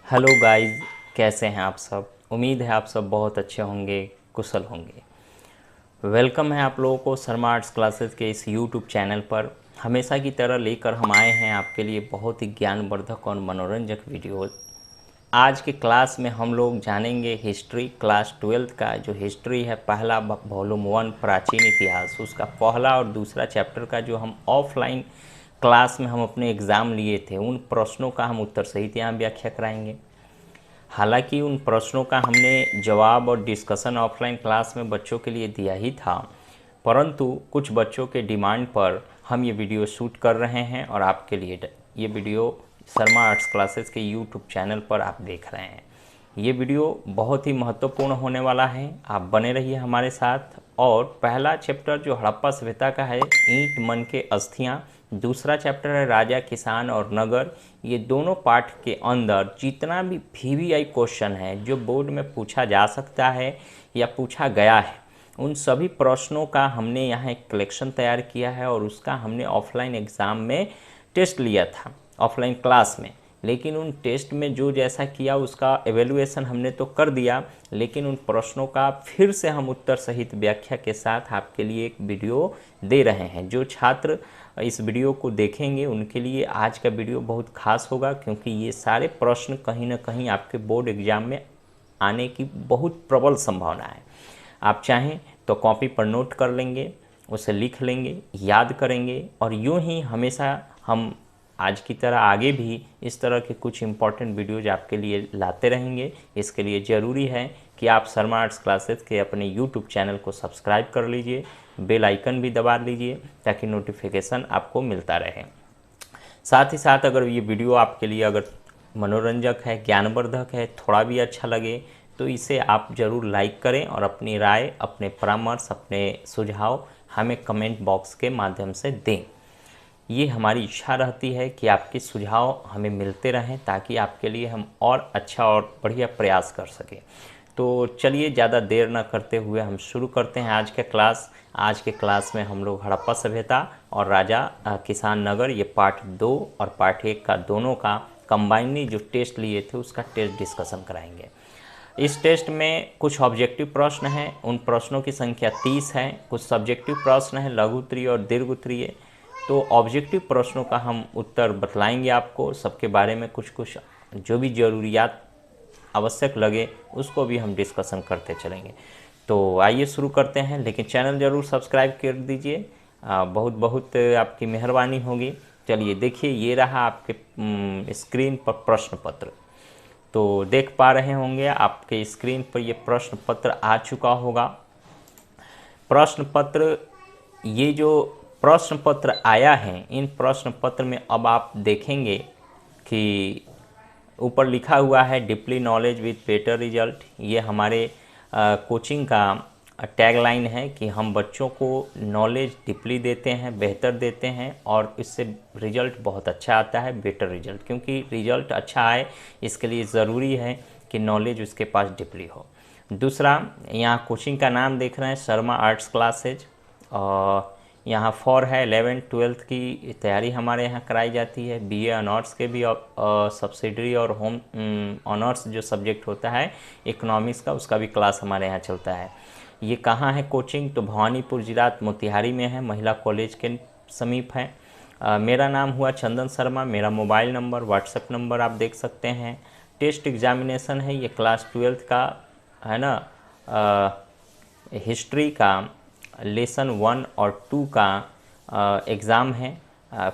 Hello guys, कैसे हैं आप सब। उम्मीद है आप सब बहुत अच्छे होंगे, कुशल होंगे। वेलकम है आप लोगों को शर्मा आर्ट्स क्लासेस के इस यूट्यूब चैनल पर। हमेशा की तरह लेकर हम आए हैं आपके लिए बहुत ही ज्ञानवर्धक और मनोरंजक वीडियो। आज के क्लास में हम लोग जानेंगे हिस्ट्री क्लास 12th का जो हिस्ट्री है, पहला वॉल्यूम 1 प्राचीन इतिहास, उसका पहला और दूसरा चैप्टर का जो हम ऑफलाइन क्लास में हम अपने एग्ज़ाम लिए थे, उन प्रश्नों का हम उत्तर सहित यहाँ व्याख्या कराएंगे। हालांकि उन प्रश्नों का हमने जवाब और डिस्कशन ऑफलाइन क्लास में बच्चों के लिए दिया ही था, परंतु कुछ बच्चों के डिमांड पर हम ये वीडियो शूट कर रहे हैं और आपके लिए ये वीडियो शर्मा आर्ट्स क्लासेस के यूट्यूब चैनल पर आप देख रहे हैं। ये वीडियो बहुत ही महत्वपूर्ण होने वाला है, आप बने रहिए हमारे साथ। और पहला चैप्टर जो हड़प्पा सभ्यता का है, ईंट मन के अस्थियाँ। दूसरा चैप्टर है राजा किसान और नगर। ये दोनों पार्ट के अंदर जितना भी VVI क्वेश्चन है जो बोर्ड में पूछा जा सकता है या पूछा गया है, उन सभी प्रश्नों का हमने यहाँ एक कलेक्शन तैयार किया है और उसका हमने ऑफलाइन एग्ज़ाम में टेस्ट लिया था, ऑफलाइन क्लास में। लेकिन उन टेस्ट में जो जैसा किया उसका एवेलुएशन हमने तो कर दिया, लेकिन उन प्रश्नों का फिर से हम उत्तर सहित व्याख्या के साथ आपके लिए एक वीडियो दे रहे हैं। जो छात्र इस वीडियो को देखेंगे उनके लिए आज का वीडियो बहुत खास होगा, क्योंकि ये सारे प्रश्न कहीं ना कहीं आपके बोर्ड एग्ज़ाम में आने की बहुत प्रबल संभावना है। आप चाहें तो कॉपी पर नोट कर लेंगे, उसे लिख लेंगे, याद करेंगे, और यूं ही हमेशा हम आज की तरह आगे भी इस तरह के कुछ इंपॉर्टेंट वीडियोज आपके लिए लाते रहेंगे। इसके लिए ज़रूरी है कि आप शर्मा आर्ट्स क्लासेस के अपने यूट्यूब चैनल को सब्सक्राइब कर लीजिए, बेल आइकन भी दबा लीजिए ताकि नोटिफिकेशन आपको मिलता रहे। साथ ही साथ अगर ये वीडियो आपके लिए अगर मनोरंजक है, ज्ञानवर्धक है, थोड़ा भी अच्छा लगे तो इसे आप ज़रूर लाइक करें और अपनी राय, अपने परामर्श, अपने सुझाव हमें कमेंट बॉक्स के माध्यम से दें। ये हमारी इच्छा रहती है कि आपके सुझाव हमें मिलते रहें ताकि आपके लिए हम और अच्छा और बढ़िया प्रयास कर सकें। तो चलिए ज़्यादा देर न करते हुए हम शुरू करते हैं आज का क्लास। आज के क्लास में हम लोग हड़प्पा सभ्यता और राजा किसान नगर, ये पार्ट 2 और पार्ट 1 का दोनों का कंबाइनली जो टेस्ट लिए थे उसका टेस्ट डिस्कशन कराएंगे। इस टेस्ट में कुछ ऑब्जेक्टिव प्रश्न हैं, उन प्रश्नों की संख्या 30 है। कुछ सब्जेक्टिव प्रश्न हैं, लघु उत्तरीय और दीर्घ उत्तरीय। तो ऑब्जेक्टिव प्रश्नों का हम उत्तर बतलाएंगे आपको, सबके बारे में कुछ कुछ जो भी ज़रूरियात आवश्यक लगे उसको भी हम डिस्कशन करते चलेंगे। तो आइए शुरू करते हैं, लेकिन चैनल ज़रूर सब्सक्राइब कर दीजिए, बहुत बहुत आपकी मेहरबानी होगी। चलिए देखिए, ये रहा आपके स्क्रीन पर प्रश्न पत्र। तो देख पा रहे होंगे आपके स्क्रीन पर ये प्रश्न पत्र आ चुका होगा। प्रश्न पत्र, ये जो प्रश्न पत्र आया है, इन प्रश्न पत्र में अब आप देखेंगे कि ऊपर लिखा हुआ है deeply knowledge with better result. ये हमारे कोचिंग का टैगलाइन है कि हम बच्चों को नॉलेज डीपली देते हैं, बेहतर देते हैं, और इससे रिजल्ट बहुत अच्छा आता है, बेटर रिजल्ट। क्योंकि रिजल्ट अच्छा आए इसके लिए ज़रूरी है कि नॉलेज उसके पास डीपली हो। दूसरा, यहाँ कोचिंग का नाम देख रहे हैं, शर्मा आर्ट्स क्लासेज। और यहाँ फॉर है 11th 12th की तैयारी हमारे यहाँ कराई जाती है। BA ऑनर्स के भी सब्सिडरी और होम ऑनर्स जो सब्जेक्ट होता है इकोनॉमिक्स का, उसका भी क्लास हमारे यहाँ चलता है। ये कहाँ है कोचिंग? तो भवानीपुर जिला मोतिहारी में है, महिला कॉलेज के समीप है। मेरा नाम हुआ चंदन शर्मा। मेरा मोबाइल नंबर, व्हाट्सएप नंबर आप देख सकते हैं। टेस्ट एग्जामिनेशन है, ये क्लास 12th का है ना, हिस्ट्री का लेसन 1 और 2 का एग्ज़ाम है।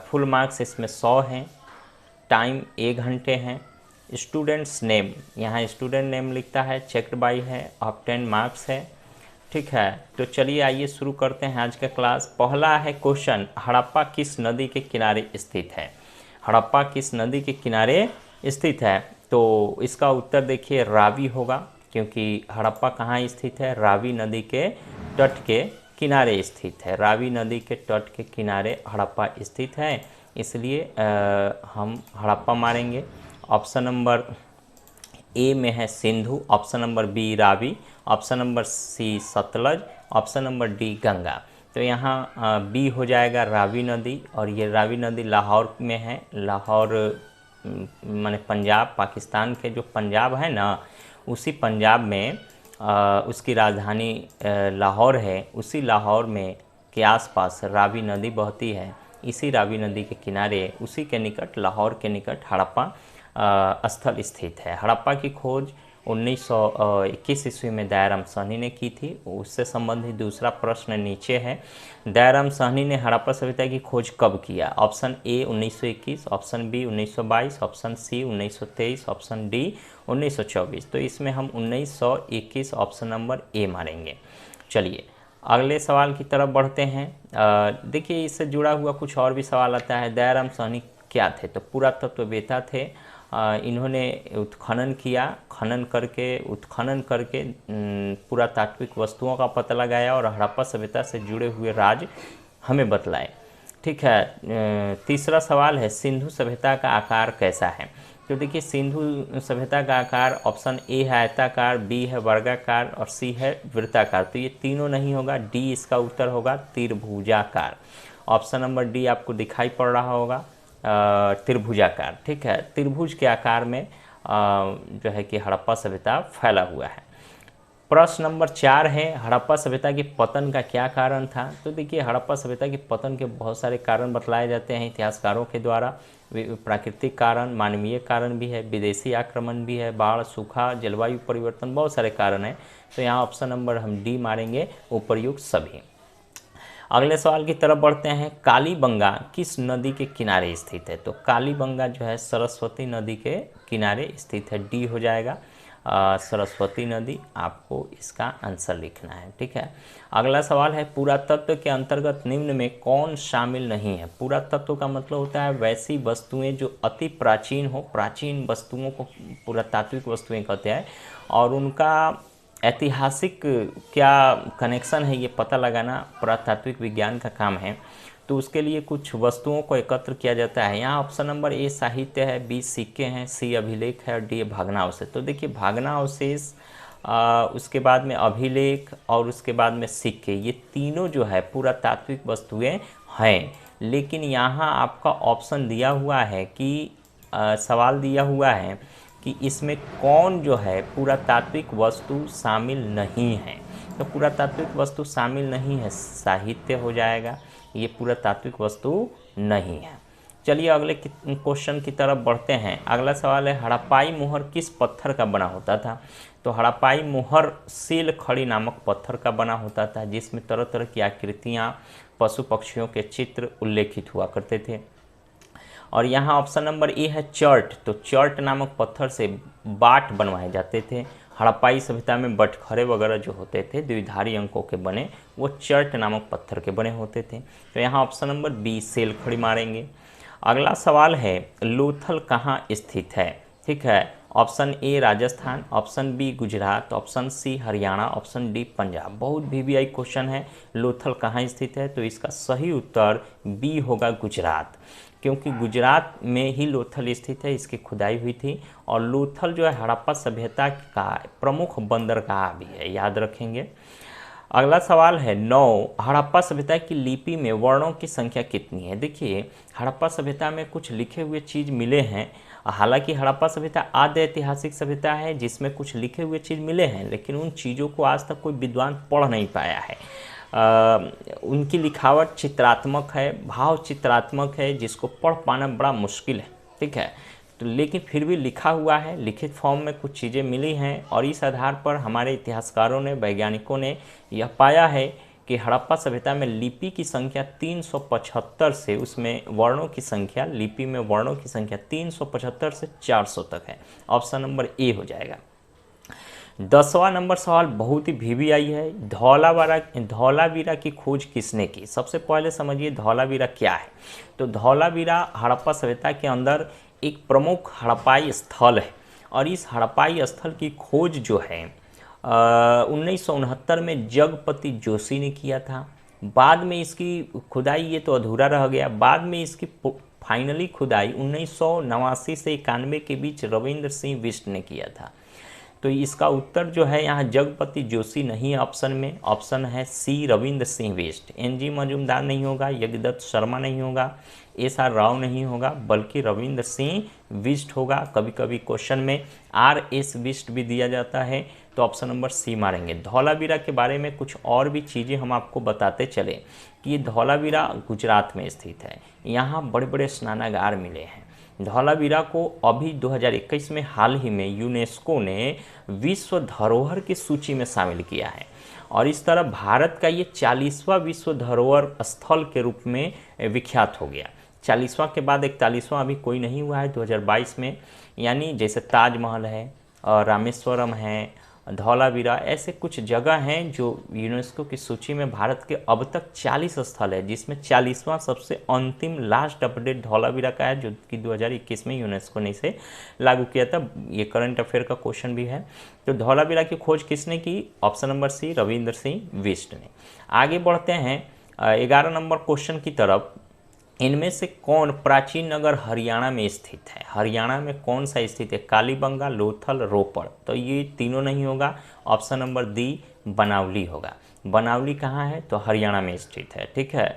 फुल मार्क्स इसमें 100 हैं। टाइम 1 घंटे हैं। स्टूडेंट्स नेम, यहाँ स्टूडेंट नेम लिखता है, चेक्ड बाई है, ऑफ 10 मार्क्स है। ठीक है, तो चलिए आइए शुरू करते हैं आज का क्लास। पहला है क्वेश्चन, हड़प्पा किस नदी के किनारे स्थित है? हड़प्पा किस नदी के किनारे स्थित है? तो इसका उत्तर देखिए रावी होगा, क्योंकि हड़प्पा कहाँ स्थित है? रावी नदी के तट के किनारे स्थित है। रावी नदी के तट के किनारे हड़प्पा स्थित है, इसलिए हम हड़प्पा मारेंगे। ऑप्शन नंबर ए में है Sindhu, option number B Ravi, option number C Sutlej, option number D Ganga. तो यहाँ बी हो जाएगा रावी नदी, और ये रावी नदी लाहौर में है, लाहौर माने पंजाब, पाकिस्तान के जो पंजाब है ना, उसी पंजाब में उसकी राजधानी लाहौर है। उसी लाहौर में के आसपास रावी नदी बहती है। इसी रावी नदी के किनारे, उसी के निकट, लाहौर के निकट हड़प्पा स्थल स्थित है। हड़प्पा की खोज 1921 ईस्वी में दयाराम साहनी ने की थी। उससे संबंधित दूसरा प्रश्न नीचे है। दयाराम साहनी ने हड़प्पा सभ्यता की खोज कब किया? Option A 1921, option B 1922, option C 1923, option D 1924। तो इसमें हम 1921 ऑप्शन नंबर ए मारेंगे। चलिए अगले सवाल की तरफ बढ़ते हैं। देखिए इससे जुड़ा हुआ कुछ और भी सवाल आता है। दयाराम साहनी क्या थे? तो पुरातत्ववेत्ता थे। इन्होंने उत्खनन किया, उत्खनन करके पुरातात्विक वस्तुओं का पता लगाया और हड़प्पा सभ्यता से जुड़े हुए राज हमें बतलाए। ठीक है। तीसरा सवाल है, सिंधु सभ्यता का आकार कैसा है? तो देखिए सिंधु सभ्यता का आकार ऑप्शन ए है आयताकार, बी है वर्गाकार और सी है वृत्ताकार। तो ये तीनों नहीं होगा, डी इसका उत्तर होगा, त्रिभुजाकार। ऑप्शन नंबर डी आपको दिखाई पड़ रहा होगा, त्रिभुजाकार। ठीक है, त्रिभुज के आकार में जो है कि हड़प्पा सभ्यता फैला हुआ है। प्रश्न नंबर 4 है, हड़प्पा सभ्यता के पतन का क्या कारण था? तो देखिए हड़प्पा सभ्यता के पतन के बहुत सारे कारण बतलाए जाते हैं इतिहासकारों के द्वारा। प्राकृतिक कारण, मानवीय कारण भी है, विदेशी आक्रमण भी है, बाढ़, सूखा, जलवायु परिवर्तन, बहुत सारे कारण हैं। तो यहाँ ऑप्शन नंबर हम डी मारेंगे, उपर्युक्त सभी। अगले सवाल की तरफ बढ़ते हैं। कालीबंगा किस नदी के किनारे स्थित है? तो कालीबंगा जो है सरस्वती नदी के किनारे स्थित है, डी हो जाएगा। सरस्वती नदी आपको इसका आंसर लिखना है। ठीक है। अगला सवाल है, पुरातत्व के अंतर्गत निम्न में कौन शामिल नहीं है? पुरातत्व का मतलब होता है वैसी वस्तुएं जो अति प्राचीन हो। प्राचीन वस्तुओं को पुरातात्विक वस्तुएं कहते हैं और उनका ऐतिहासिक क्या कनेक्शन है ये पता लगाना पुरातात्विक विज्ञान का काम है। तो उसके लिए कुछ वस्तुओं को एकत्र किया जाता है। यहाँ ऑप्शन नंबर ए साहित्य है, बी सिक्के हैं, सी अभिलेख है और डी भग्नावशेष। तो देखिए भग्नावशेष, उसके बाद में अभिलेख और उसके बाद में सिक्के, ये तीनों जो है पुरातात्विक वस्तुएं हैं। लेकिन यहाँ आपका ऑप्शन दिया हुआ है कि सवाल दिया हुआ है कि इसमें कौन जो है पुरातात्विक वस्तु शामिल नहीं है। तो पुरातात्विक वस्तु शामिल नहीं है, साहित्य हो जाएगा, ये पुरातात्विक वस्तु नहीं है। चलिए अगले क्वेश्चन की तरफ बढ़ते हैं। अगला सवाल है, हड़प्पाई मोहर किस पत्थर का बना होता था? तो हड़प्पाई मोहर सील खड़ी नामक पत्थर का बना होता था, जिसमें तरह तरह की आकृतियाँ, पशु पक्षियों के चित्र उल्लेखित हुआ करते थे। और यहाँ ऑप्शन नंबर ए है चर्ट। तो चर्ट नामक पत्थर से बाट बनवाए जाते थे। हड़प्पाई सभ्यता में बटखरे वगैरह जो होते थे द्विधारी अंकों के बने, वो चर्ट नामक पत्थर के बने होते थे। तो यहाँ ऑप्शन नंबर बी सेल खड़ी मारेंगे। अगला सवाल है, लोथल कहाँ स्थित है? ठीक है, option A Rajasthan, option B Gujarat, option C Haryana, option D Punjab. बहुत वीवीआई क्वेश्चन है, लोथल कहाँ स्थित है? तो इसका सही उत्तर बी होगा, गुजरात, क्योंकि गुजरात में ही लोथल स्थित है, इसकी खुदाई हुई थी। और लोथल जो है हड़प्पा सभ्यता का प्रमुख बंदरगाह भी है, याद रखेंगे। अगला सवाल है 9, हड़प्पा सभ्यता की लिपि में वर्णों की संख्या कितनी है? देखिए हड़प्पा सभ्यता में कुछ लिखे हुए चीज़ मिले हैं। हालांकि हड़प्पा सभ्यता आद्य ऐतिहासिक सभ्यता है जिसमें कुछ लिखे हुए चीज़ मिले हैं, लेकिन उन चीज़ों को आज तक कोई विद्वान पढ़ नहीं पाया है। उनकी लिखावट चित्रात्मक है, भाव चित्रात्मक है, जिसको पढ़ पाना बड़ा मुश्किल है। ठीक है, तो लेकिन फिर भी लिखा हुआ है, लिखित फॉर्म में कुछ चीज़ें मिली हैं और इस आधार पर हमारे इतिहासकारों ने, वैज्ञानिकों ने यह पाया है कि हड़प्पा सभ्यता में लिपि की संख्या 375 से, उसमें वर्णों की संख्या, लिपि में वर्णों की संख्या 375 से 400 तक है। ऑप्शन नंबर ए हो जाएगा। 10वां नंबर सवाल बहुत ही वीवीआई है। धौलावीरा की खोज किसने की? सबसे पहले समझिए धौलावीरा क्या है। तो धौलावीरा हड़प्पा सभ्यता के अंदर एक प्रमुख हड़प्पाई स्थल है और इस हड़प्पाई स्थल की खोज जो है 1969 में जगपति जोशी ने किया था। बाद में इसकी खुदाई, ये तो अधूरा रह गया, बाद में इसकी फाइनली खुदाई 1989 से 91 के बीच रविंद्र सिंह बिष्ट ने किया था। तो इसका उत्तर जो है यहाँ जगपति जोशी नहीं है ऑप्शन में, ऑप्शन है सी रविंद्र सिंह बिष्ट। एनजी मजूमदार नहीं होगा, यज्ञदत्त शर्मा नहीं होगा, एस.आर. राव नहीं होगा, बल्कि रविंद्र सिंह बिष्ट होगा। कभी कभी क्वेश्चन में R.S. बिष्ट भी दिया जाता है, तो ऑप्शन नंबर सी मारेंगे। धौलावीरा के बारे में कुछ और भी चीज़ें हम आपको बताते चले कि ये धौलावीरा गुजरात में स्थित है। यहाँ बड़े बड़े स्नानागार मिले हैं। धौलावीरा को अभी 2021 में हाल ही में यूनेस्को ने विश्व धरोहर की सूची में शामिल किया है, और इस तरह भारत का ये 40वां विश्व धरोहर स्थल के रूप में विख्यात हो गया। 40वां के बाद 41वां अभी कोई नहीं हुआ है 2022 में। यानी जैसे ताजमहल है और रामेश्वरम है, धौलावीरा, ऐसे कुछ जगह हैं जो यूनेस्को की सूची में भारत के अब तक 40 स्थल है, जिसमें 40वां सबसे अंतिम लास्ट अपडेट धौलावीरा का है, जो कि 2021 में यूनेस्को ने इसे लागू किया था। ये करंट अफेयर का क्वेश्चन भी है। तो धौलावीरा की खोज किसने की? Option number C Ravindra Singh Bisht ने। आगे बढ़ते हैं 11 नंबर क्वेश्चन की तरफ। इनमें से कौन प्राचीन नगर हरियाणा में स्थित है? हरियाणा में कौन सा स्थित है? कालीबंगा, लोथल, रोपड़। तो ये तीनों नहीं होगा, ऑप्शन नंबर डी बनावली होगा। बनावली कहाँ है? तो हरियाणा में स्थित है। ठीक है।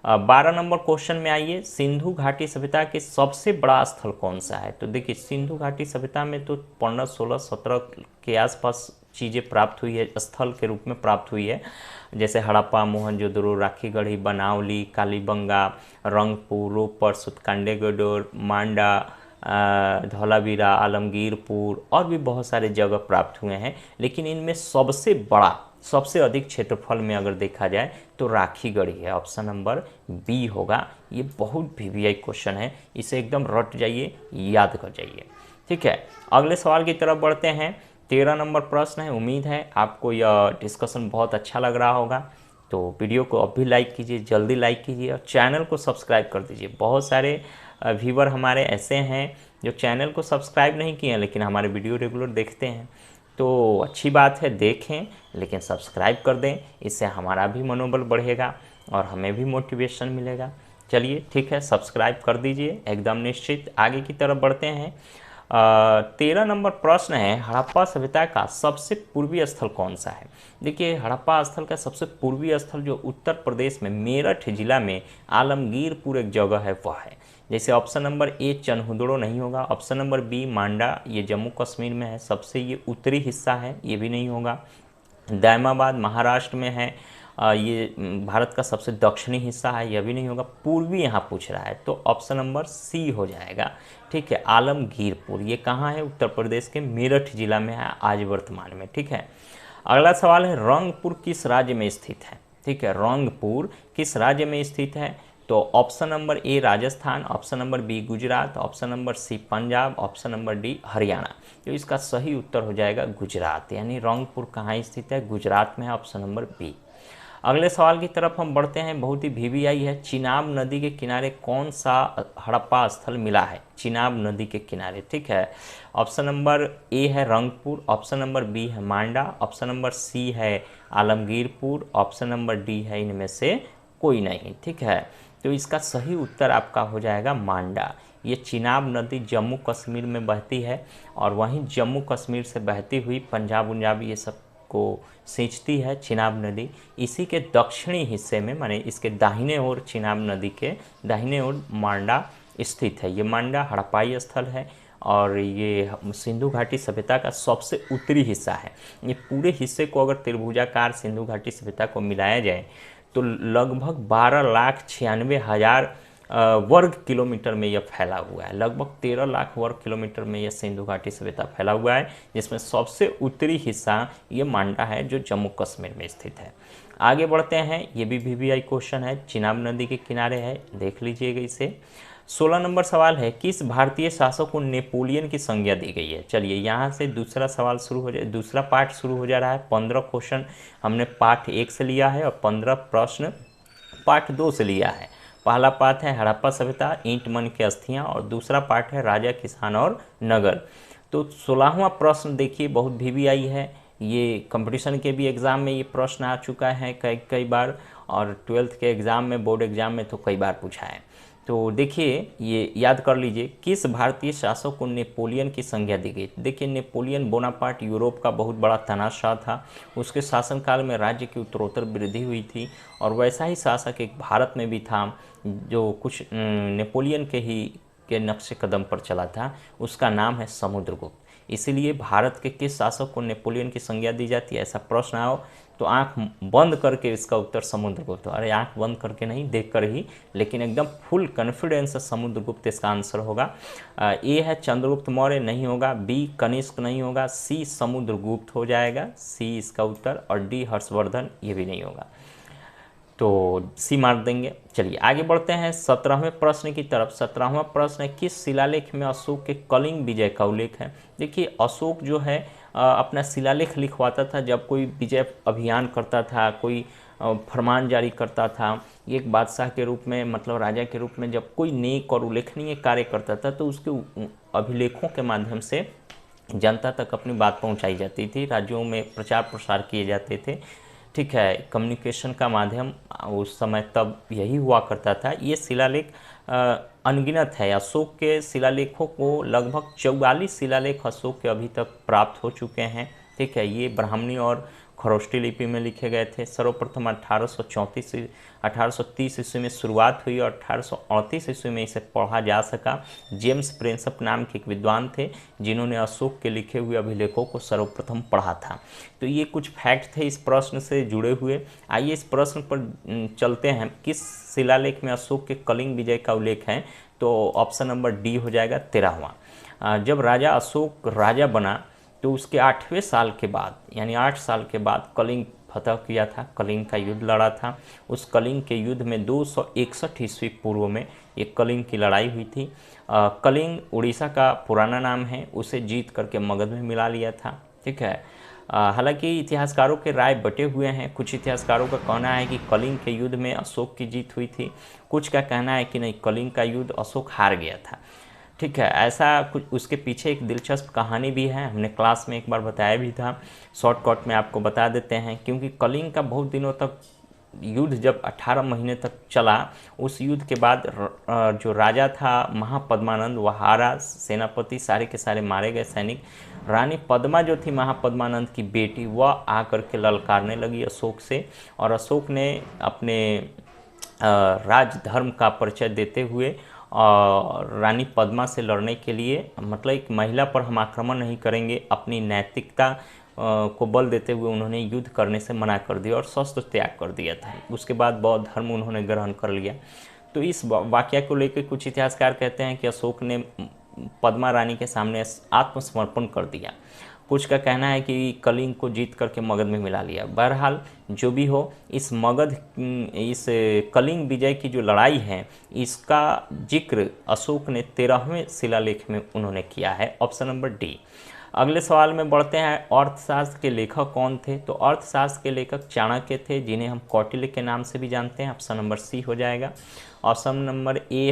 12 नंबर क्वेश्चन में आइए, सिंधु घाटी सभ्यता के सबसे बड़ा स्थल कौन सा है? तो देखिए, सिंधु घाटी सभ्यता में तो 15, 16, 17 के आसपास चीज़ें प्राप्त हुई है, स्थल के रूप में प्राप्त हुई है, जैसे हड़प्पा, मोहनजोदड़ो, राखीगढ़ी, बनावली, कालीबंगा, रंगपुर, रोपड़, सुतकांडेगडोर, मांडा, धौलावीरा, आलमगीरपुर और भी बहुत सारे जगह प्राप्त हुए हैं। लेकिन इनमें सबसे बड़ा, सबसे अधिक क्षेत्रफल में अगर देखा जाए तो राखीगढ़ी है, ऑप्शन नंबर बी होगा। ये बहुत VVI क्वेश्चन है, इसे एकदम रट जाइए, याद कर जाइए। ठीक है, अगले सवाल की तरफ बढ़ते हैं। 13 नंबर प्रश्न है। उम्मीद है आपको यह डिस्कशन बहुत अच्छा लग रहा होगा, तो वीडियो को अब भी लाइक कीजिए, जल्दी लाइक कीजिए और चैनल को सब्सक्राइब कर दीजिए। बहुत सारे व्यूवर हमारे ऐसे हैं जो चैनल को सब्सक्राइब नहीं किए हैं, लेकिन हमारे वीडियो रेगुलर देखते हैं। तो अच्छी बात है, देखें लेकिन सब्सक्राइब कर दें, इससे हमारा भी मनोबल बढ़ेगा और हमें भी मोटिवेशन मिलेगा। चलिए ठीक है, सब्सक्राइब कर दीजिए एकदम निश्चित। आगे की तरफ बढ़ते हैं। 13 नंबर प्रश्न है, हड़प्पा सभ्यता का सबसे पूर्वी स्थल कौन सा है? देखिए, हड़प्पा स्थल का सबसे पूर्वी स्थल जो उत्तर प्रदेश में मेरठ जिला में आलमगीरपुर एक जगह है, वह है। जैसे ऑप्शन नंबर ए चनहुदड़ो नहीं होगा, ऑप्शन नंबर बी मांडा, ये जम्मू कश्मीर में है, सबसे ये उत्तरी हिस्सा है, ये भी नहीं होगा। दायमाबाद महाराष्ट्र में है, ये भारत का सबसे दक्षिणी हिस्सा है, यह भी नहीं होगा। पूर्वी यहाँ पूछ रहा है, तो ऑप्शन नंबर सी हो जाएगा। ठीक है, आलमगीरपुर ये कहाँ है? उत्तर प्रदेश के मेरठ जिला में है आज वर्तमान में। ठीक है, अगला सवाल है, रंगपुर किस राज्य में स्थित है? ठीक है, रंगपुर किस राज्य में स्थित है? तो option number A Rajasthan, option number B Gujarat, option number C Punjab, option number D Haryana. तो इसका सही उत्तर हो जाएगा गुजरात, यानी रंगपुर कहाँ स्थित है? गुजरात में है, ऑप्शन नंबर बी। अगले सवाल की तरफ हम बढ़ते हैं, बहुत ही VVI है। चिनाब नदी के किनारे कौन सा हड़प्पा स्थल मिला है? चिनाब नदी के किनारे। ठीक है, ऑप्शन नंबर ए है रंगपुर, ऑप्शन नंबर बी है मांडा, ऑप्शन नंबर सी है आलमगीरपुर, ऑप्शन नंबर डी है इनमें से कोई नहीं। ठीक है, तो इसका सही उत्तर आपका हो जाएगा मांडा। ये चिनाब नदी जम्मू कश्मीर में बहती है और वहीं जम्मू कश्मीर से बहती हुई पंजाब उंजाब ये सब को सींचती है चिनाब नदी। इसी के दक्षिणी हिस्से में, माने इसके दाहिने ओर, चिनाब नदी के दाहिने ओर मांडा स्थित है। ये मांडा हड़प्पाई स्थल है और ये सिंधु घाटी सभ्यता का सबसे उत्तरी हिस्सा है। ये पूरे हिस्से को अगर त्रिभुजाकार सिंधु घाटी सभ्यता को मिलाया जाए तो लगभग 12,96,000 वर्ग किलोमीटर में यह फैला हुआ है। लगभग 13 लाख वर्ग किलोमीटर में यह सिंधु घाटी सभ्यता फैला हुआ है, जिसमें सबसे उत्तरी हिस्सा ये मांडा है जो जम्मू कश्मीर में स्थित है। आगे बढ़ते हैं, ये भी VVI क्वेश्चन है, चिनाब नदी के किनारे है, देख लीजिएगा इसे। 16 नंबर सवाल है, किस भारतीय शासक को नेपोलियन की संज्ञा दी गई है? चलिए यहाँ से दूसरा सवाल शुरू हो जाए, दूसरा पार्ट शुरू हो जा रहा है। 15 क्वेश्चन हमने पार्ट 1 से लिया है और 15 प्रश्न पार्ट 2 से लिया है। पहला पार्ट है हड़प्पा सभ्यता, ईंट मन के अस्थियाँ, और दूसरा पार्ट है राजा, किसान और नगर। तो 16वां प्रश्न देखिए, बहुत VVI है, ये कंपटीशन के भी एग्ज़ाम में ये प्रश्न आ चुका है कई बार, और 12th के एग्ज़ाम में, बोर्ड एग्ज़ाम में तो कई बार पूछा है। तो देखिए, ये याद कर लीजिए, किस भारतीय शासक को नेपोलियन की संज्ञा दी गई। देखिए, नेपोलियन बोनापार्ट यूरोप का बहुत बड़ा तानाशाह था। उसके शासनकाल में राज्य की उत्तरोत्तर वृद्धि हुई थी, और वैसा ही शासक एक भारत में भी था जो कुछ नेपोलियन के नक्शे कदम पर चला था। उसका नाम है समुद्रगुप्त। इसीलिए भारत के किस शासक को नेपोलियन की संज्ञा दी जाती है, ऐसा प्रश्न आओ तो आंख बंद करके इसका उत्तर समुद्रगुप्त। अरे आंख बंद करके नहीं, देख कर ही, लेकिन एकदम फुल कॉन्फिडेंस से समुद्रगुप्त इसका आंसर होगा। ए है चंद्रगुप्त मौर्य, नहीं होगा। बी कनिष्क नहीं होगा। सी समुद्रगुप्त हो जाएगा, सी इसका उत्तर। और डी हर्षवर्धन, ये भी नहीं होगा, तो सी मार देंगे। चलिए आगे बढ़ते हैं 17वें प्रश्न की तरफ। 17वां प्रश्न है, किस शिलालेख में अशोक के कलिंग विजय का उल्लेख है। देखिए, अशोक जो है अपना शिलालेख लिखवाता था जब कोई विजय अभियान करता था, कोई फरमान जारी करता था, एक बादशाह के रूप में, मतलब राजा के रूप में जब कोई नेक और उल्लेखनीय कार्य करता था तो उसके अभिलेखों के माध्यम से जनता तक अपनी बात पहुंचाई जाती थी, राज्यों में प्रचार प्रसार किए जाते थे। ठीक है, कम्युनिकेशन का माध्यम उस समय तब यही हुआ करता था। ये शिलालेख अनगिनत है। अशोक के शिलालेखों को लगभग 44 शिलालेख अशोक के अभी तक प्राप्त हो चुके हैं। ठीक है, ये ब्राह्मणी और खरोष्टी लिपि में लिखे गए थे। सर्वप्रथम 1830 ईस्वी में शुरुआत हुई और 1838 ईस्वी में इसे पढ़ा जा सका। जेम्स प्रिंसप नाम के एक विद्वान थे जिन्होंने अशोक के लिखे हुए अभिलेखों को सर्वप्रथम पढ़ा था। तो ये कुछ फैक्ट थे इस प्रश्न से जुड़े हुए। आइए इस प्रश्न पर चलते हैं, किस शिलालेख में अशोक के कलिंग विजय का उल्लेख है। तो ऑप्शन नंबर डी हो जाएगा 13वां। जब राजा अशोक राजा बना तो उसके 8वें साल के बाद, यानी 8 साल के बाद कलिंग फतह किया था, कलिंग का युद्ध लड़ा था। उस कलिंग के युद्ध में 261 ईस्वी पूर्व में ये कलिंग की लड़ाई हुई थी। कलिंग उड़ीसा का पुराना नाम है, उसे जीत करके मगध में मिला लिया था। ठीक है, हालांकि इतिहासकारों के राय बटे हुए हैं। कुछ इतिहासकारों का कहना है कि कलिंग के युद्ध में अशोक की जीत हुई थी, कुछ का कहना है कि नहीं, कलिंग का युद्ध अशोक हार गया था। ठीक है, ऐसा कुछ उसके पीछे एक दिलचस्प कहानी भी है, हमने क्लास में एक बार बताया भी था, शॉर्टकट में आपको बता देते हैं। क्योंकि कलिंग का बहुत दिनों तक युद्ध जब 18 महीने तक चला, उस युद्ध के बाद जो राजा था महापद्मानंद वह हारा, सेनापति सारे के सारे मारे गए सैनिक। रानी पद्मा जो थी महापद्मानंद की बेटी, वह आकर के ललकारने लगी अशोक से, और अशोक ने अपने राजधर्म का परिचय देते हुए और रानी पद्मा से लड़ने के लिए, मतलब एक महिला पर हम आक्रमण नहीं करेंगे, अपनी नैतिकता को बल देते हुए उन्होंने युद्ध करने से मना कर दिया और शस्त्र त्याग कर दिया था। उसके बाद बौद्ध धर्म उन्होंने ग्रहण कर लिया। तो इस वाकया को लेकर कुछ इतिहासकार कहते हैं कि अशोक ने पद्मा रानी के सामने आत्मसमर्पण कर दिया। कुछ का कहना है कि कलिंग को जीत करके मगध में मिला लिया। बहरहाल जो भी हो, इस कलिंग विजय की जो लड़ाई है, इसका जिक्र अशोक ने 13वें शिलालेख में उन्होंने किया है। Option number D. अगले सवाल में बढ़ते हैं, अर्थशास्त्र के लेखक कौन थे। तो अर्थशास्त्र के लेखक चाणक्य थे, जिन्हें हम कौटिल्य के नाम से भी जानते हैं। ऑप्शन नंबर सी हो जाएगा। ऑप्शन नंबर ए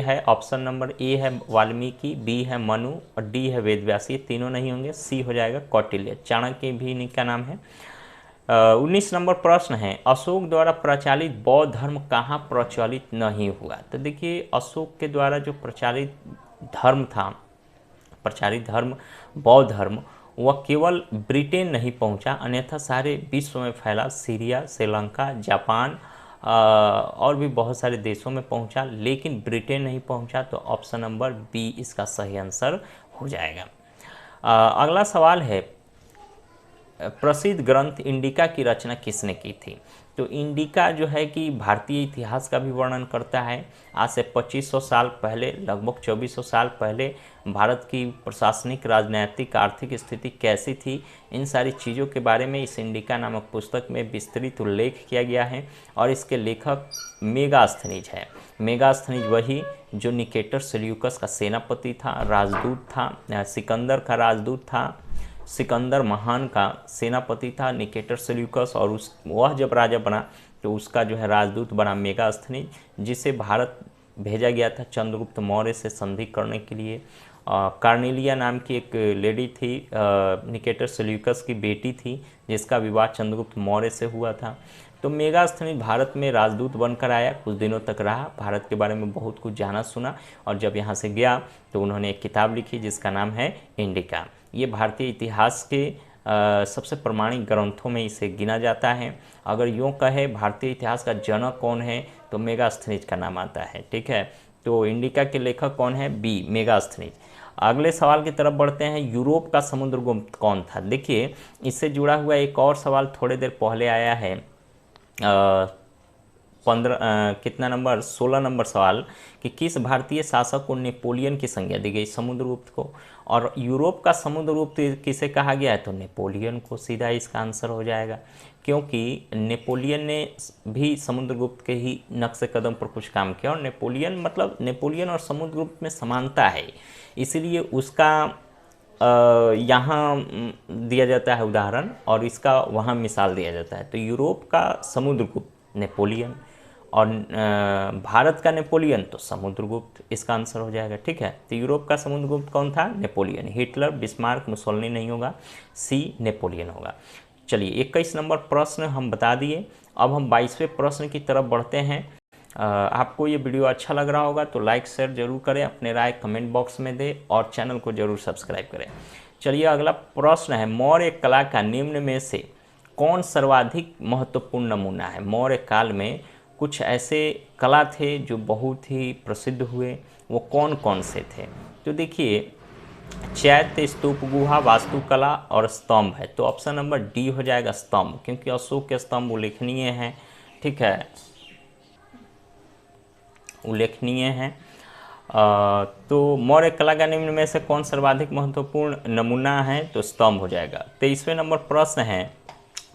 है वाल्मीकि, बी है मनु और डी है वेदव्यास। ये तीनों नहीं होंगे, सी हो जाएगा कौटिल्य। चाणक्य भी इनका नाम है। 19 नंबर प्रश्न है, अशोक द्वारा प्रचलित बौद्ध धर्म कहाँ प्रचलित नहीं हुआ। तो देखिए, अशोक के द्वारा जो प्रचलित धर्म बौद्ध धर्म, वह केवल ब्रिटेन नहीं पहुंचा, अन्यथा सारे विश्व में फैला। सीरिया, श्रीलंका, जापान और भी बहुत सारे देशों में पहुंचा, लेकिन ब्रिटेन नहीं पहुंचा। तो ऑप्शन नंबर बी इसका सही आंसर हो जाएगा। अगला सवाल है, प्रसिद्ध ग्रंथ इंडिका की रचना किसने की थी। तो इंडिका जो है कि भारतीय इतिहास का भी वर्णन करता है। आज से 2500 साल पहले, लगभग 2400 साल पहले भारत की प्रशासनिक, राजनीतिक, आर्थिक स्थिति कैसी थी, इन सारी चीज़ों के बारे में इस इंडिका नामक पुस्तक में विस्तृत उल्लेख किया गया है। और इसके लेखक मेगास्थनीज है। मेगास्थनीज वही जो निकेटर सेल्यूकस का सेनापति था, राजदूत था, सिकंदर का राजदूत था, सिकंदर महान का सेनापति था निकेटर सेल्यूकस। और वह जब राजा बना तो उसका जो है राजदूत बना मेगास्थनीज, जिसे भारत भेजा गया था चंद्रगुप्त मौर्य से संधि करने के लिए। कार्नेलिया नाम की एक लेडी थी, निकेटर सेल्यूकस की बेटी थी, जिसका विवाह चंद्रगुप्त मौर्य से हुआ था। तो मेगास्थनीज भारत में राजदूत बनकर आया, कुछ दिनों तक रहा, भारत के बारे में बहुत कुछ जाना सुना, और जब यहाँ से गया तो उन्होंने एक किताब लिखी जिसका नाम है इंडिका। ये भारतीय इतिहास के सबसे प्रमाणिक ग्रंथों में इसे गिना जाता है। अगर यूँ कहे भारतीय इतिहास का जनक कौन है तो मेगास्थनीज का नाम आता है, ठीक है। तो इंडिका के लेखक कौन है? बी, मेगास्थनीज। अगले सवाल की तरफ बढ़ते हैं, यूरोप का समुद्रगुप्त कौन था? देखिए, इससे जुड़ा हुआ एक और सवाल थोड़ी देर पहले आया है, 16 नंबर सवाल, कि किस भारतीय शासक को नेपोलियन की संज्ञा दी गई? समुद्रगुप्त को। और यूरोप का समुद्रगुप्त किसे कहा गया है? तो नेपोलियन को, सीधा इसका आंसर हो जाएगा, क्योंकि नेपोलियन ने भी समुद्रगुप्त के ही नक्शे कदम पर कुछ काम किया, और नेपोलियन और समुद्रगुप्त में समानता है, इसीलिए उसका यहाँ दिया जाता है उदाहरण, और इसका वहाँ मिसाल दिया जाता है। तो यूरोप का समुद्रगुप्त नेपोलियन, और भारत का नेपोलियन तो समुद्रगुप्त, इसका आंसर हो जाएगा, ठीक है। तो यूरोप का समुद्रगुप्त कौन था? नेपोलियन। हिटलर, बिस्मार्क, मुसोलिनी नहीं होगा, सी नेपोलियन होगा। चलिए, 21 नंबर प्रश्न हम बता दिए। अब हम 22वें प्रश्न की तरफ बढ़ते हैं। आपको ये वीडियो अच्छा लग रहा होगा तो लाइक शेयर जरूर करें, अपने राय कमेंट बॉक्स में दें, और चैनल को जरूर सब्सक्राइब करें। चलिए, अगला प्रश्न है, मौर्य कला का निम्न में से कौन सर्वाधिक महत्वपूर्ण नमूना है? मौर्य काल में कुछ ऐसे कला थे जो बहुत ही प्रसिद्ध हुए, वो कौन कौन से थे? तो देखिए, चैत्य, स्तूप गुहा, वास्तुकला और स्तंभ है। तो ऑप्शन नंबर डी हो जाएगा, स्तंभ, क्योंकि अशोक के स्तंभ उल्लेखनीय हैं, ठीक है, उल्लेखनीय हैं। तो मौर्य कला का निम्न में से कौन सर्वाधिक महत्वपूर्ण नमूना है? तो स्तंभ हो जाएगा। 23वें नंबर प्रश्न है,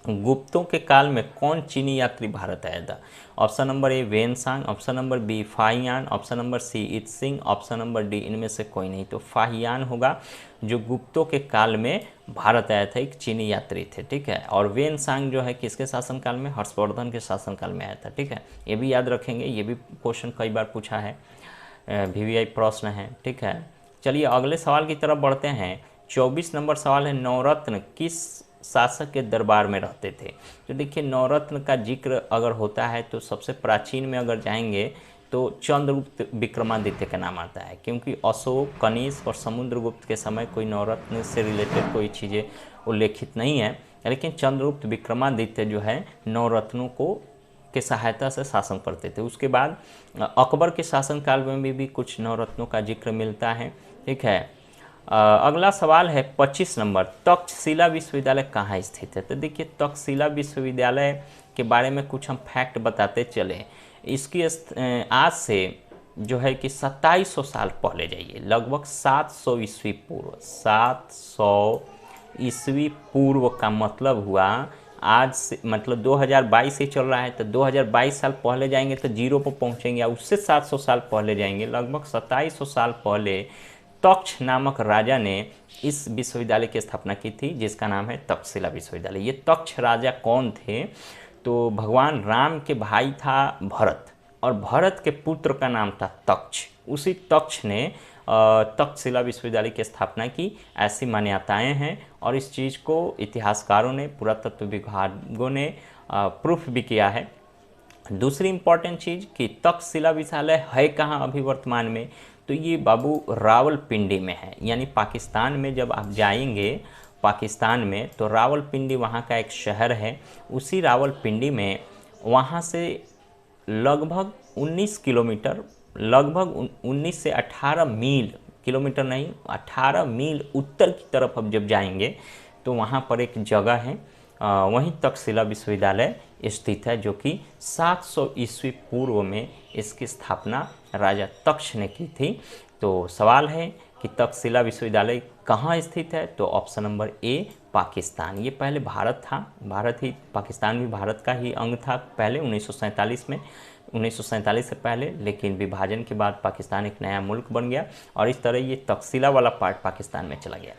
गुप्तों के काल में कौन चीनी यात्री भारत आया था? Option number A Hiuen Tsang, option number B Fahien, option number C I-Tsing, option number D इनमें से कोई नहीं। तो फाहियान होगा, जो गुप्तों के काल में भारत आया था, एक चीनी यात्री थे, ठीक है। और वेनसांग जो है किसके शासनकाल में? हर्षवर्धन के शासनकाल में आया था, ठीक है। ये भी याद रखेंगे, ये भी क्वेश्चन कई बार पूछा है, VVI प्रश्न है, ठीक है। चलिए, अगले सवाल की तरफ बढ़ते हैं। 24 नंबर सवाल है, नवरत्न किस शासक के दरबार में रहते थे? तो देखिए, नवरत्न का जिक्र अगर होता है तो सबसे प्राचीन में अगर जाएंगे तो चंद्रगुप्त विक्रमादित्य का नाम आता है, क्योंकि अशोक, कनिष्क और समुद्रगुप्त के समय कोई नवरत्न से रिलेटेड कोई चीज़ें उल्लेखित नहीं है, लेकिन चंद्रगुप्त विक्रमादित्य जो है नवरत्नों को के सहायता से शासन करते थे। उसके बाद अकबर के शासनकाल में भी कुछ नवरत्नों का जिक्र मिलता है, ठीक है। अगला सवाल है 25 नंबर, तक्षशिला विश्वविद्यालय कहाँ स्थित है? तो देखिए, तक्षशिला विश्वविद्यालय के बारे में कुछ हम फैक्ट बताते चले। इसकी आज से जो है कि 2700 साल पहले जाइए, लगभग 700 ईस्वी पूर्व, 700 ईस्वी पूर्व का मतलब हुआ आज से, मतलब 2022 से चल रहा है, तो 2022 साल पहले जाएंगे तो जीरो पर पहुंचेंगे, उससे 700 साल पहले जाएंगे, लगभग 2700 साल पहले तक्ष नामक राजा ने इस विश्वविद्यालय की स्थापना की थी, जिसका नाम है तक्षशिला विश्वविद्यालय। ये तक्ष राजा कौन थे? तो भगवान राम के भाई था भरत, और भरत के पुत्र का नाम था तक्ष। उसी तक्ष ने तक्षशिला विश्वविद्यालय की स्थापना की, ऐसी मान्यताएं हैं, और इस चीज़ को इतिहासकारों ने, पुरातत्व विभागों ने प्रूफ भी किया है। दूसरी इम्पॉर्टेंट चीज़ कि तक्षशिला विश्वविद्यालय है कहाँ अभी वर्तमान में? तो ये बाबू रावलपिंडी में है, यानी पाकिस्तान में जब आप जाएंगे पाकिस्तान में तो रावलपिंडी वहाँ का एक शहर है, उसी रावलपिंडी में वहाँ से लगभग 19 किलोमीटर, लगभग 19 से 18 मील, किलोमीटर नहीं 18 मील उत्तर की तरफ अब जब जाएंगे तो वहाँ पर एक जगह है, वहीं तक्षशिला विश्वविद्यालय स्थित है, जो कि 700 ईस्वी पूर्व में इसकी स्थापना राजा तक्ष ने की थी। तो सवाल है कि तक्षशिला विश्वविद्यालय कहाँ स्थित है? तो ऑप्शन नंबर ए पाकिस्तान। ये पहले भारत था, भारत ही, पाकिस्तान भी भारत का ही अंग था पहले 1947 में, 1947 से पहले, लेकिन विभाजन के बाद पाकिस्तान एक नया मुल्क बन गया, और इस तरह ये तक्षशिला वाला पार्ट पाकिस्तान में चला गया।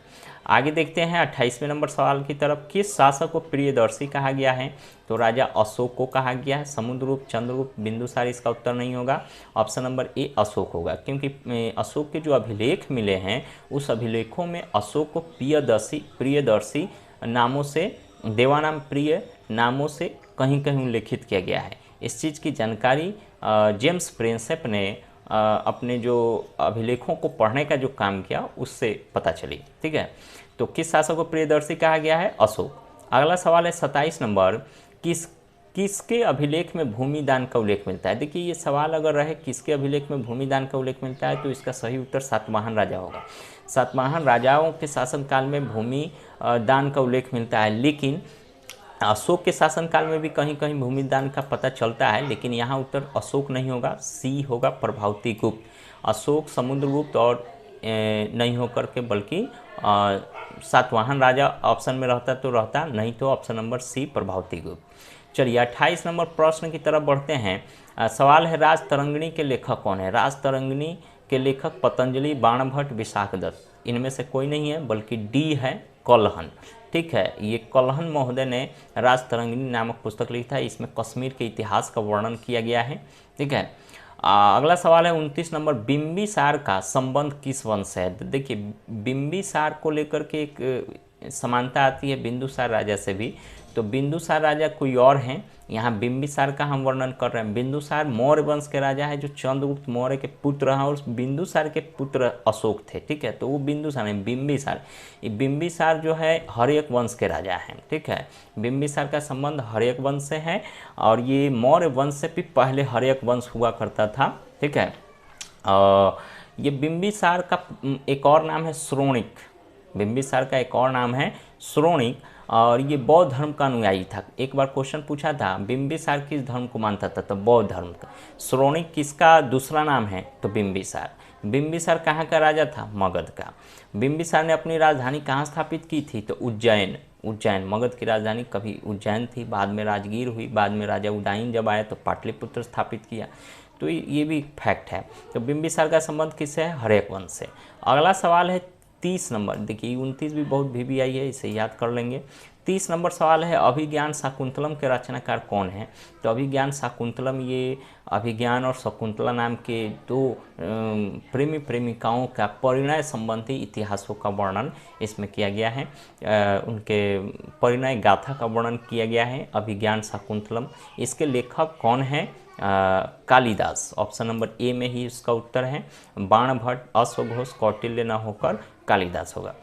आगे देखते हैं 28वें नंबर सवाल की तरफ, किस शासक को प्रियदर्शी कहा गया है? तो राजा अशोक को कहा गया है। समुद्रगुप्त, चंद्रगुप्त, बिंदुसार, इसका उत्तर नहीं होगा, ऑप्शन नंबर ए अशोक होगा, क्योंकि अशोक के जो अभिलेख मिले हैं उस अभिलेखों में अशोक को प्रियदर्शी नामों से, देवानाम प्रिय नामों से कहीं कहीं उल्लेखित किया गया है। इस चीज़ की जानकारी जेम्स प्रिंसेप ने अपने जो अभिलेखों को पढ़ने का जो काम किया उससे पता चली। ठीक है, तो किस शासक को प्रियदर्शी कहा गया है? अशोक। अगला सवाल है 27 नंबर, किसके अभिलेख में भूमि दान का उल्लेख मिलता है? देखिए ये सवाल अगर रहे किसके अभिलेख में भूमि दान का उल्लेख मिलता है, तो इसका सही उत्तर सातवाहन राजा होगा। सातवाहन राजाओं के शासनकाल में भूमि दान का उल्लेख मिलता है, लेकिन अशोक के शासनकाल में भी कहीं कहीं भूमि दान का पता चलता है, लेकिन यहाँ उत्तर अशोक नहीं होगा, सी होगा प्रभावती गुप्त। अशोक, समुद्रगुप्त और नहीं होकर के बल्कि सातवाहन राजा ऑप्शन में रहता तो रहता, नहीं तो ऑप्शन नंबर सी प्रभावती गुप्त। चलिए 28 नंबर प्रश्न की तरफ बढ़ते हैं। सवाल है राज तरंगिणी के लेखक कौन है? राज तरंगिणी के लेखक पतंजलि, बाणभट्ट, विशाखदत्त। इनमें से कोई नहीं है बल्कि डी है कल्हन। ठीक है, ये कल्हन महोदय ने राज तरंगिणी नामक पुस्तक लिखा है। इसमें कश्मीर के इतिहास का वर्णन किया गया है। ठीक है, अगला सवाल है 29 नंबर, बिंबिसार का संबंध किस वंश से है? देखिए बिंबिसार को लेकर के एक समानता आती है बिंदुसार राजा से भी, तो बिंदुसार राजा कोई और हैं, यहाँ बिंबिसार का हम वर्णन कर रहे हैं। बिंदुसार मौर्य वंश के राजा है जो चंद्रगुप्त मौर्य के पुत्र हैं, और बिंदुसार के पुत्र अशोक थे। ठीक है, तो वो बिंदुसार है, बिंबिसार। ये बिंबिसार जो है हर्यक वंश के राजा हैं। ठीक है, बिंबिसार का संबंध हर्यक वंश से है, और ये मौर्य वंश से भी पहले हर्यक वंश हुआ करता था। ठीक है, ये बिंबिसार का एक और नाम है श्रोणिक। बिंबिसार का एक और नाम है श्रोणिक, और ये बौद्ध धर्म का अनुयायी था। एक बार क्वेश्चन पूछा था बिंबिसार किस धर्म को मानता था, तो बौद्ध धर्म का। श्रोणिक किसका दूसरा नाम है, तो बिंबिसार। बिंबिसार कहाँ का राजा था? मगध का। बिंबिसार ने अपनी राजधानी कहाँ स्थापित की थी, तो उज्जैन। उज्जैन, मगध की राजधानी कभी उज्जैन थी, बाद में राजगीर हुई, बाद में राजा उदयन जब आया तो पाटलिपुत्र स्थापित किया। तो ये भी फैक्ट है। तो बिंबिसार का संबंध किससे है? हर्यक वंश से। अगला सवाल है 30 नंबर। देखिए 29 भी बहुत VVI है, इसे याद कर लेंगे। 30 नंबर सवाल है अभिज्ञान शाकुंतलम के रचनाकार कौन है? तो अभिज्ञान शाकुंतलम, ये अभिज्ञान और शकुंतला नाम के दो प्रेमी प्रेमिकाओं का परिणय संबंधी इतिहासों का वर्णन इसमें किया गया है। उनके परिणय गाथा का वर्णन किया गया है अभिज्ञान शाकुंतलम। इसके लेखक कौन है? कालिदास। ऑप्शन नंबर ए में ही इसका उत्तर है। बाणभट्ट, अश्वघोष, कौटिल्य न होकर कालिदास होगा।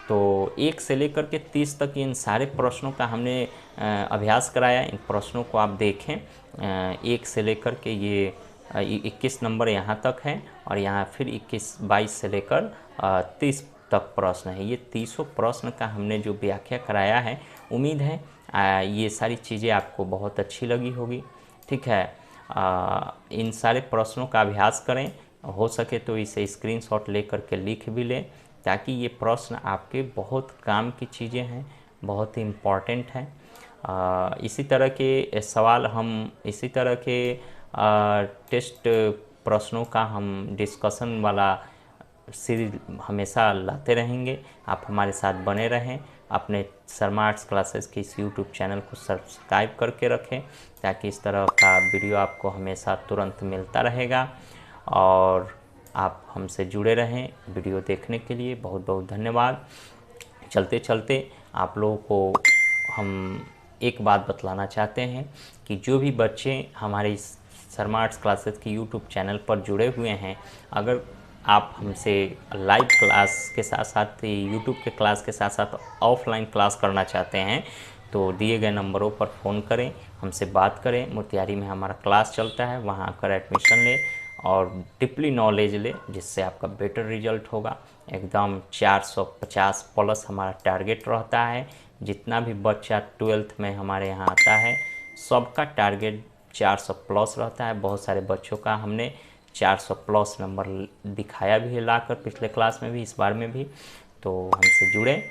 तो 1 से लेकर के 30 तक इन सारे प्रश्नों का हमने अभ्यास कराया। इन प्रश्नों को आप देखें, 1 से लेकर के ये 21 नंबर यहाँ तक है, और यहाँ फिर 21, 22 से लेकर 30 तक प्रश्न है। ये 30 प्रश्न का हमने जो व्याख्या कराया है, उम्मीद है ये सारी चीज़ें आपको बहुत अच्छी लगी होगी। ठीक है, इन सारे प्रश्नों का अभ्यास करें, हो सके तो इसे स्क्रीनशॉट लेकर के लिख भी लें, ताकि ये प्रश्न आपके बहुत काम की चीज़ें हैं, बहुत ही इम्पॉर्टेंट हैं। इसी तरह के सवाल हम इसी तरह के टेस्ट प्रश्नों का हम डिस्कशन वाला सीरीज हमेशा लाते रहेंगे। आप हमारे साथ बने रहें। अपने शर्मा आर्ट्स क्लासेस के इस यूट्यूब चैनल को सब्सक्राइब करके रखें, ताकि इस तरह का वीडियो आपको हमेशा तुरंत मिलता रहेगा। और आप हमसे जुड़े रहें। वीडियो देखने के लिए बहुत बहुत धन्यवाद। चलते चलते आप लोगों को हम एक बात बतलाना चाहते हैं कि जो भी बच्चे हमारे इस शर्मा आर्ट्स क्लासेस के यूट्यूब चैनल पर जुड़े हुए हैं, अगर आप हमसे लाइव क्लास के साथ साथ यूट्यूब के क्लास के साथ साथ ऑफलाइन क्लास करना चाहते हैं, तो दिए गए नंबरों पर फ़ोन करें, हमसे बात करें। मोतिहारी में हमारा क्लास चलता है, वहाँ आकर एडमिशन लें और डीपली नॉलेज ले, जिससे आपका बेटर रिजल्ट होगा। एकदम 450 प्लस हमारा टारगेट रहता है। जितना भी बच्चा 12th में हमारे यहाँ आता है, सबका टारगेट 400 प्लस रहता है। बहुत सारे बच्चों का हमने 400 प्लस नंबर दिखाया भी है लाकर, पिछले क्लास में भी, इस बार में भी। तो हमसे जुड़ें।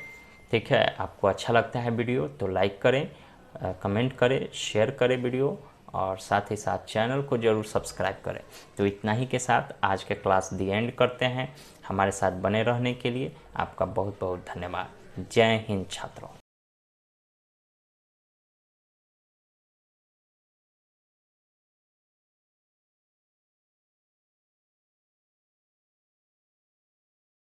ठीक है, आपको अच्छा लगता है वीडियो तो लाइक करें, कमेंट करें, शेयर करें वीडियो, और साथ ही साथ चैनल को ज़रूर सब्सक्राइब करें। तो इतना ही के साथ आज के क्लास दी एंड करते हैं। हमारे साथ बने रहने के लिए आपका बहुत बहुत धन्यवाद। जय हिंद छात्रों।